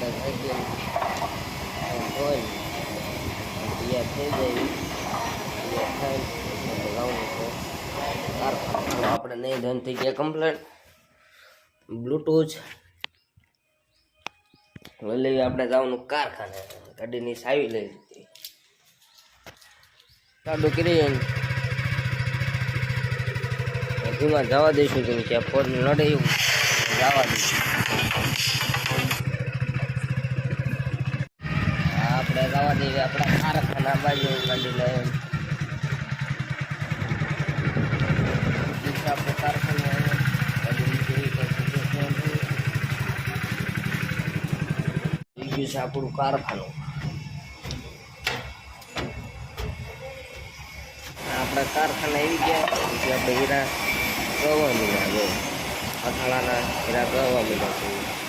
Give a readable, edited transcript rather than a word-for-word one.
આપણે ધોઈ તૈયાર થઈ જાય તૈયાર થાય જવાનું છે કારખાનું. આપણે નહીં ધન થઈ ગયા કમ્પ્લેટ. બ્લૂટૂથ લઈ આપણે જવાનું કારખાને. ગાડીની સાવી લઈ લીધી, ચાલુ કરી ધીમા જવા દઈશું. કેમ કે ફોન નડે એવું જવા દઈશું. આપણે જવા દઈએ આપણા કારખાના બાજુ ગાડી લઈ આપણે કારખાને બીજું છે આપણું કારખાનું. આપણા કારખાના આવી ગયા પછી આપણે હીરા ગવા મળ્યા. જો અથાણાના હીરા ગવા મળ્યા છે.